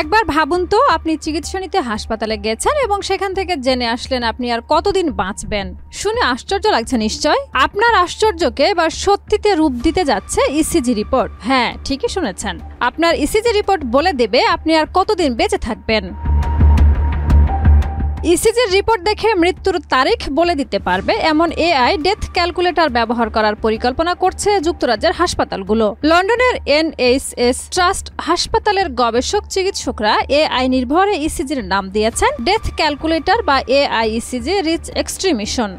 একবার ভাবুন তো, আপনি চিকিৎসা নিতে হাসপাতালে গেছেন এবং সেখান থেকে জেনে আসলেন আপনি আর কতদিন বাঁচবেন। শুনে আশ্চর্য লাগছে নিশ্চয়? আপনার আশ্চর্যকে এবার সত্যিতে রূপ দিতে যাচ্ছে ইসিজি রিপোর্ট। হ্যাঁ, ঠিকই শুনেছেন, আপনার ইসিজি রিপোর্ট বলে দেবে আপনি আর কতদিন বেঁচে থাকবেন। ইসিজির রিপোর্ট দেখে মৃত্যুর তারিখ বলে দিতে পারবে এমন এআই ডেথ ক্যালকুলেটর ব্যবহার করার পরিকল্পনা করছে যুক্তরাজ্যের হাসপাতালগুলো। লন্ডনের NHS ট্রাস্ট হাসপাতালের গবেষক চিকিৎসকরা এআই নির্ভরে ইসিজির নাম দিয়েছেন ডেথ ক্যালকুলেটর বা এআই ইসিজি রিচ এক্সট্রিমিশন।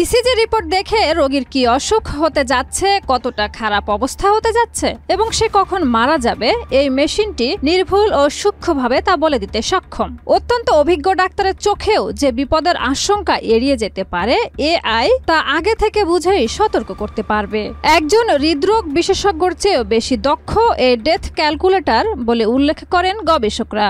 ইসিজি রিপোর্ট দেখে রোগীর কি অসুখ হতে যাচ্ছে, কতটা খারাপ অবস্থা হতে যাচ্ছে এবং সে কখন মারা যাবে, এই মেশিনটি নির্ভুল ও সূক্ষ্মভাবে তা বলে দিতে সক্ষম। অত্যন্ত অভিজ্ঞ ডাক্তারের চোখেও যে বিপদের আশঙ্কা এড়িয়ে যেতে পারে, এআই তা আগে থেকে বুঝেই সতর্ক করতে পারবে। একজন হৃদরোগ বিশেষজ্ঞর চেয়েও বেশি দক্ষ এই ডেথ ক্যালকুলেটর বলে উল্লেখ করেন গবেষকরা।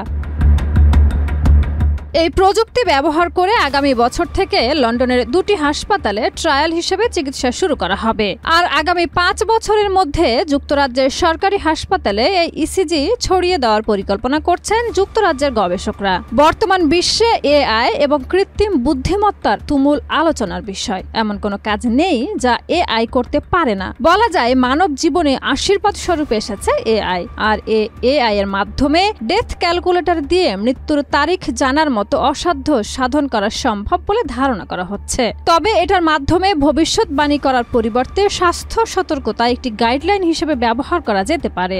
এই প্রযুক্তি ব্যবহার করে আগামী বছর থেকে লন্ডনের 2টি হাসপাতালে ট্রায়াল হিসেবে চিকিৎসা শুরু করা হবে। আর আগামী 5 বছরের মধ্যে যুক্তরাজ্যের সরকারি হাসপাতালে এই ইসিজি ছড়িয়ে দেওয়ার পরিকল্পনা করছেন যুক্তরাজ্যের গবেষকরা। বর্তমান বিশ্বে এআই এবং কৃত্রিম বুদ্ধিমত্তার তুমুল আলোচনার বিষয়। এমন কোনো কাজ নেই যা এআই করতে পারে না। বলা যায় মানব জীবনে আশীর্বাদ স্বরূপ এসেছে এআই। আর এআই এর মাধ্যমে ডেথ ক্যালকুলেটর দিয়ে মৃত্যুর তারিখ জানার মতো অসাধ্য সাধন করা সম্ভব বলে ধারণা করা হচ্ছে। তবে এটার মাধ্যমে ভবিষ্যৎবাণী করার পরিবর্তে স্বাস্থ্য সতর্কতা একটি গাইডলাইন হিসেবে ব্যবহার করা যেতে পারে।